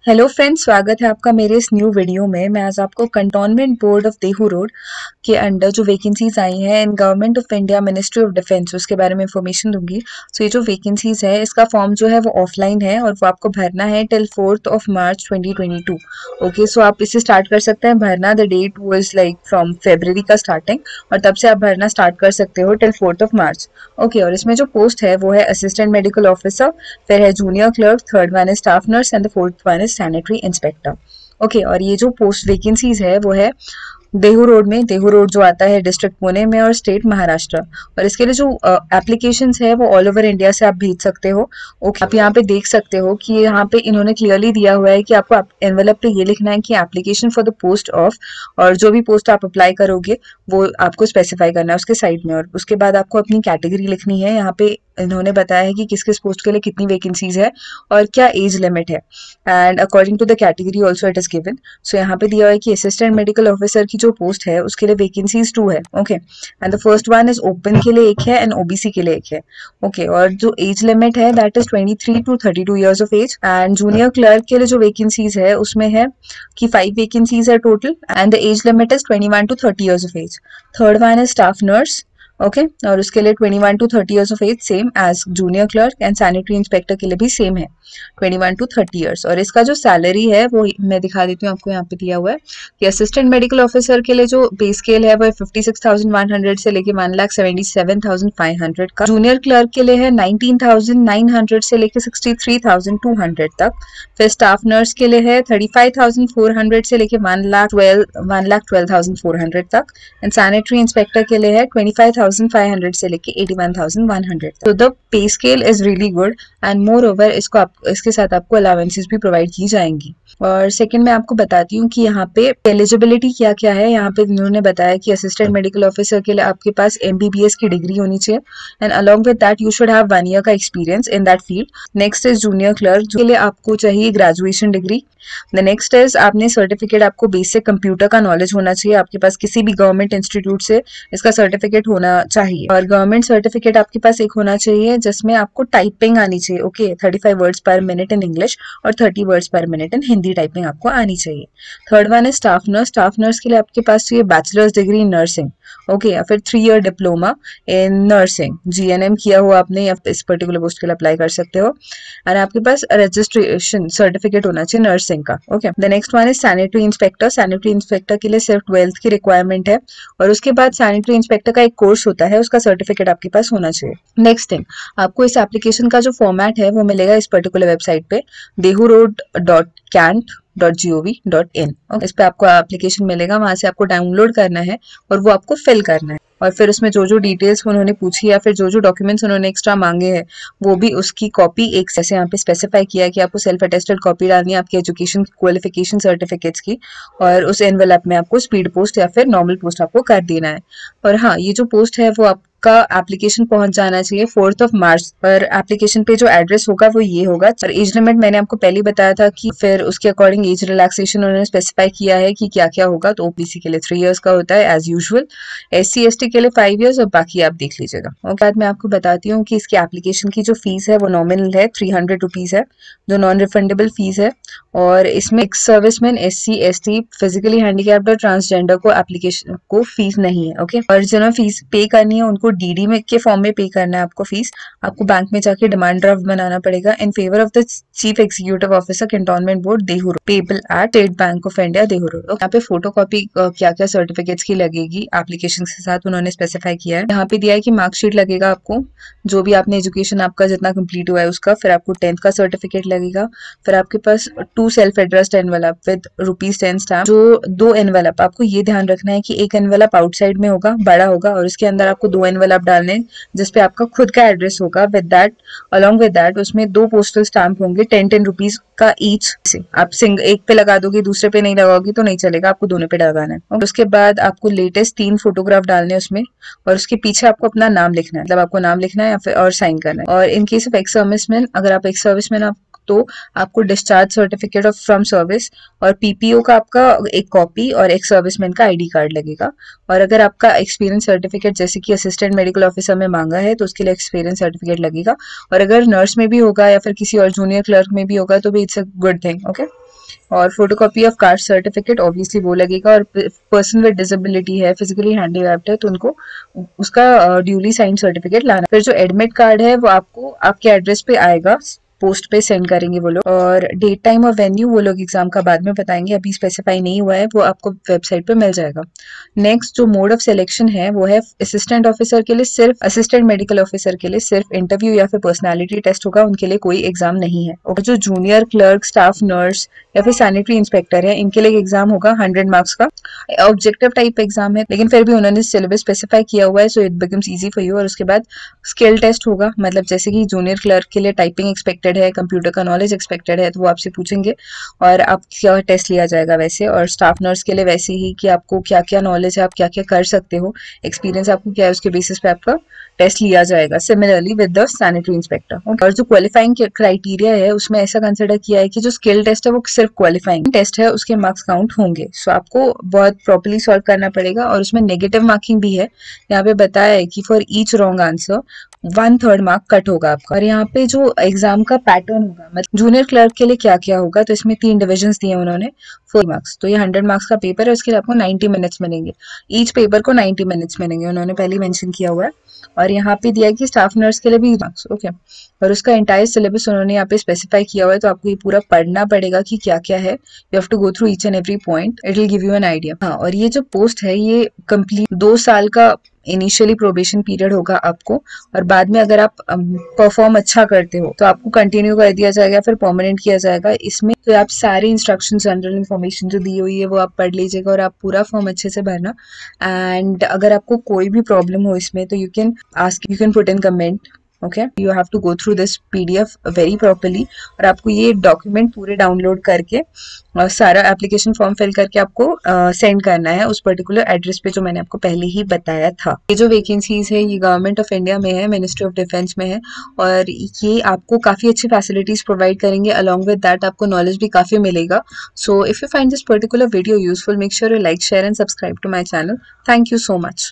Hello friends, स्वागत है आपका मेरे इस न्यू वीडियो में। मैं आज आपको cantonment board of Dehu road के अंडर जो वैकेंसीज आई हैं in government of India ministry of defence उसके बारे में इंफॉर्मेशन दूंगी। सो ये जो वैकेंसीज है इसका फॉर्म जो है वो ऑफलाइन है और वो आपको भरना है till 4th of March 2022। Okay, so आप इसे स्टार्ट कर सकते हैं भरना। The date was like from फरवरी का स्टार्टिंग और तब से आप भरना स्टार्ट कर सकते हो till 4th of March। Okay, और इसमें जो पोस्ट है वो है असिस्टेंट मेडिकल ऑफिसर, फिर है जूनियर क्लर्क, थर्ड वन है staff nurse and the fourth one is sanitary inspector. Okay, और ये जो पोस्ट वैकेंसीज है वो है देहू रोड में। देहू रोड जो आता है डिस्ट्रिक्ट पुणे में और स्टेट महाराष्ट्र। और इसके लिए जो एप्लीकेशंस है वो ऑल ओवर इंडिया से आप भेज सकते हो। ओके, आप यहाँ पे देख सकते हो कि यहाँ पे इन्होंने क्लियरली दिया हुआ है कि आपको एनवेलप पे ये लिखना है कि application for the post of, और जो भी पोस्ट आप अप्लाई करोगे वो आपको स्पेसिफाई करना है उसके साइड में। और उसके बाद आपको अपनी कैटेगरी लिखनी है। यहाँ पे इन्होंने बताया है कि किस किस पोस्ट के लिए कितनी वैकेंसीज है और क्या एज लिमिट है, and according to the category also it is given. So यहाँ पे दिया हुआ है कि असिस्टेंट मेडिकल ऑफिसर की जो पोस्ट है उसके लिए वैकेंसीज 2 है। Okay, and the first one is open के लिए एक है एंड ओबीसी के लिए एक है। ओके, और जो एज लिमिट है that is 23 to 32 years of age. And junior clerk के लिए जो वैकेंसीज है उसमें है कि 5 वैकेंसीज है total and the age limit is 21 to 30 years of age. Third one is staff nurse. Okay, और उसके लिए 21 to 30 years of age same as junior clerk, and sanitary inspector के लिए भी सेम है 21 to 30 ईयर्स। और इसका जो सैलरी है वो मैं दिखा देती हूँ आपको। यहाँ पे दिया हुआ है कि असिस्टेंट मेडिकल ऑफिसर के लिए जो पे स्केल है वो 56,100 से लेके 1,77,500 का। जूनियर क्लर्क के लिए है 19,900 से लेके 63,200 तक। फिर स्टाफ नर्स के लिए है 35,400 से लेके 1,12,400 तक। एंड सैनिटरी इंस्पेक्टर के लिए है 25,500 से लेके 81,100 तक। तो the pay scale is really good and more over इसके साथ आपको अलावेंसेस भी प्रोवाइड की जाएंगी। और सेकंड मैं आपको बताती हूँ कि यहाँ पे एलिजिबिलिटी क्या क्या है। यहाँ पे इन्होंने बताया कि असिस्टेंट मेडिकल ऑफिसर के लिए आपके पास MBBS की डिग्री होनी चाहिए and along with that you should have 1 year का experience in that field. Next is junior clerk के लिए आपको चाहिए graduation degree. The next is आपने सर्टिफिकेट, आपको बेसिक कंप्यूटर का नॉलेज होना चाहिए। आपके पास किसी भी गवर्नमेंट इंस्टीट्यूट से इसका सर्टिफिकेट होना चाहिए और गवर्नमेंट सर्टिफिकेट आपके पास एक होना चाहिए जिसमें आपको टाइपिंग आनी चाहिए। ओके, 35 वर्ड्स पर मिनट इन इंग्लिश और 30 वर्ड्स पर मिनट इन हिंदी टाइपिंग आपको आनी चाहिए। थर्ड वन है स्टाफ नर्स। स्टाफ नर्स के लिए आपके पास चाहिए bachelors degree in nursing. Okay, या फिर 3 year diploma in nursing, GNM किया हुआ आपने, या इस पर्टिकुलर पोस्ट के लिए अप्लाई कर सकते हो। एंड आपके पास रजिस्ट्रेशन सर्टिफिकेट होना चाहिए नर्सिंग का। Okay, the next one is sanitary inspector. Sanitary inspector के लिए सिर्फ 12th की रिक्वायरमेंट है और उसके बाद सैनिटरी इंस्पेक्टर का एक कोर्स होता है, उसका सर्टिफिकेट आपके पास होना चाहिए। नेक्स्ट थिंग, आपको इस एप्लीकेशन का जो फॉर्मेट है वो मिलेगा इस पर्टिकुलर वेबसाइट पे dehurod.cant.gov.in। इस पे आपको एप्लीकेशन मिलेगा, वहां से आपको डाउनलोड करना है और वो आपको फिल करना है। और फिर उसमें जो जो डिटेल्स उन्होंने पूछी या फिर जो जो डॉक्यूमेंट्स उन्होंने एक्स्ट्रा मांगे हैं वो भी उसकी कॉपी एक जैसे यहाँ पे स्पेसिफाई किया है कि आपको सेल्फ अटेस्टेड कॉपी डालनी है आपकी एजुकेशन क्वालिफिकेशन सर्टिफिकेट्स की, और उस एनवेलप में आपको स्पीड पोस्ट या फिर नॉर्मल पोस्ट आपको कर देना है। और हाँ, ये जो पोस्ट है वो आपका एप्लीकेशन पहुंच जाना चाहिए 4th of March पर। एप्लीकेशन पे जो एड्रेस होगा वो ये होगा। और एज लिमिट मैंने आपको पहले ही बताया था कि फिर उसके अकॉर्डिंग एज रिलैक्सेशन उन्होंने स्पेसिफाई किया है कि क्या क्या होगा। तो OBC के लिए 3 इयर्स का होता है एज यूजुअल, SC ST के लिए 5 इयर्स और बाकी आप देख लीजिएगा। और बाद मैं आपको बताती हूँ कि इसकी एप्लीकेशन की जो फीस है वो नॉमिनल है 300 रुपीज है, जो नॉन रिफंडेबल फीस है। और इसमें ex serviceman, SC ST, physically handicapped और ट्रांसजेंडर को एप्लीकेशन को फीस नहीं है। ओके, और जिन्होंने फीस पे करनी है उनको DD में के फॉर्म में पे करना है आपको फीस। आपको बैंक में जाके डिमांड ड्राफ्ट बनाना पड़ेगा in favour of the chief executive officer cantonment board Dehu road, payable eight state bank of India Dehu road. यहाँ पे फोटोकॉपी क्या क्या सर्टिफिकेट्स की लगेगी एप्लीकेशन के साथ उन्होंने स्पेसिफाई किया है। यहाँ पे दिया है कि मार्कशीट लगेगा आपको, जो भी आपने एजुकेशन आपका जितना कंप्लीट हुआ है उसका, फिर आपको 10th का सर्टिफिकेट लगेगा। फिर आपके पास 2 self addressed envelope with ₹10 stamp. जो 2 एनवेलप, आपको ये ध्यान रखना है कि एक एनवेलप आउटसाइड में होगा, बड़ा होगा, और उसके अंदर आपको 2 एनवेलप डालने जिसपे आपका खुद का एड्रेस होगा। With that, along with that उसमें 2 पोस्टल स्टैम्प होंगे 10 रुपीज का ईच। आप एक पे लगा दोगे, दूसरे पे नहीं लगाओगे तो नहीं चलेगा, आपको दोनों पे लगाना है। और उसके बाद आपको लेटेस्ट 3 फोटोग्राफ डालने हैं उसमें, और उसके पीछे आपको अपना नाम लिखना है, मतलब आपको नाम लिखना है या फिर और साइन करना है। और in case of ex serviceman, अगर आप एक्स सर्विसमैन आप तो आपको discharge certificate of from service और PPO का आपका एक कॉपी और एक सर्विसमैन का ID कार्ड लगेगा। और अगर आपका एक्सपीरियंस सर्टिफिकेट जैसे कि असिस्टेंट मेडिकल ऑफिसर में मांगा है तो उसके लिए एक्सपीरियंस सर्टिफिकेट लगेगा। और अगर नर्स में भी होगा या फिर किसी और जूनियर क्लर्क में भी होगा तो भी it's a good thing. Okay, और photocopy of caste certificate obviously वो लगेगा, और पर्सन विद डिसेबिलिटी है, फिजिकली हैंडीकैप्ड है, तो उनको उसका ड्यूली साइन सर्टिफिकेट लाना। फिर जो एडमिट कार्ड है वो आपको आपके एड्रेस पे आएगा, पोस्ट पे सेंड करेंगे वो लोग। और डेट टाइम और वेन्यू वो लोग एग्जाम का बाद में बताएंगे, अभी स्पेसिफाई नहीं हुआ है, वो आपको वेबसाइट पे मिल जाएगा। नेक्स्ट जो मोड ऑफ सिलेक्शन है वो है असिस्टेंट ऑफिसर के लिए सिर्फ, असिस्टेंट मेडिकल ऑफिसर के लिए सिर्फ इंटरव्यू या फिर पर्सनालिटी टेस्ट होगा, उनके लिए कोई एग्जाम नहीं है। और जो जूनियर क्लर्क, स्टाफ नर्स या फिर सैनिटरी इंस्पेक्टर है, इनके लिए एग्जाम होगा 100 मार्क्स का, ऑब्जेक्टिव टाइप एग्जाम है, लेकिन फिर भी उन्होंने सिलेबस स्पेसिफाई किया हुआ है, so it becomes easy for you. और उसके बाद स्किल टेस्ट होगा, मतलब जैसे कि जूनियर क्लर्क के लिए टाइपिंग एक्सपेक्टेड है, कंप्यूटर का नॉलेज एक्सपेक्टेड है, तो वो आपसे पूछेंगे और आपका टेस्ट लिया जाएगा वैसे। और स्टाफ नर्स के लिए वैसे ही कि आपको क्या क्या नॉलेज है, आप क्या क्या कर सकते हो, एक्सपीरियंस आपको क्या है, उसके बेसिस पे आपका टेस्ट लिया जाएगा, similarly with the sanitary inspector. और जो क्वालिफाइंग क्राइटेरिया है उसमें ऐसा कंसिडर किया है कि जो स्किल टेस्ट है वो सिर्फ क्वालिफाइंग टेस्ट है, उसके मार्क्स काउंट होंगे। सो आपको बहुत प्रॉपर्ली सॉल्व करना पड़ेगा। और उसमें नेगेटिव मार्किंग भी है, यहाँ पे बताया है कि for each wrong answer 1/3 mark cut होगा आपका। और यहाँ पे जो एग्जाम का पैटर्न होगा, मतलब जूनियर क्लर्क के लिए क्या क्या होगा, तो इसमें 3 डिविजन दिए उन्होंने, 4 मार्क्स। तो ये 100 मार्क्स का पेपर है, उसके लिए आपको 90 मिनट्स मिलेंगे, ईच पेपर को 90 मिनट्स मिलेंगे, उन्होंने पहले मेंशन किया हुआ है। और यहाँ पे दिया है कि स्टाफ नर्स के लिए भी मार्क्स, ओके। और उसका एंटायर सिलेबस उन्होंने यहाँ पे स्पेसिफाई किया हुआ है, तो आपको ये पूरा पढ़ना पड़ेगा कि क्या क्या है, you have to go through each and every point, it will give you an idea. हाँ, और ये जो पोस्ट है ये कंप्लीट 2 साल का इनिशियली प्रोबेशन पीरियड होगा आपको, और बाद में अगर आप परफॉर्म अच्छा करते हो तो आपको कंटिन्यू कर दिया जाएगा, फिर परमानेंट किया जाएगा। इसमें तो आप सारी इंस्ट्रक्शन, जनरल इन्फॉर्मेशन जो दी हुई है वो आप पढ़ लीजिएगा, और आप पूरा फॉर्म अच्छे से भरना। एंड अगर आपको कोई भी प्रॉब्लम हो इसमें तो you can ask, you can put in comment, okay. You have to go through this PDF very properly, और आपको ये डॉक्यूमेंट पूरे डाउनलोड करके सारा एप्लीकेशन फॉर्म फिल करके आपको सेंड करना है उस पर्टिकुलर एड्रेस पे जो मैंने आपको पहले ही बताया था। ये जो वैकेंसीज है ये गवर्नमेंट ऑफ इंडिया में है, मिनिस्ट्री ऑफ डिफेंस में है, और ये आपको काफ़ी अच्छी फैसिलिटीज प्रोवाइड करेंगे। अलॉन्ग विद दैट आपको नॉलेज भी काफ़ी मिलेगा। So if you find this particular video useful, make sure you like, share and subscribe to my channel. Thank you so much.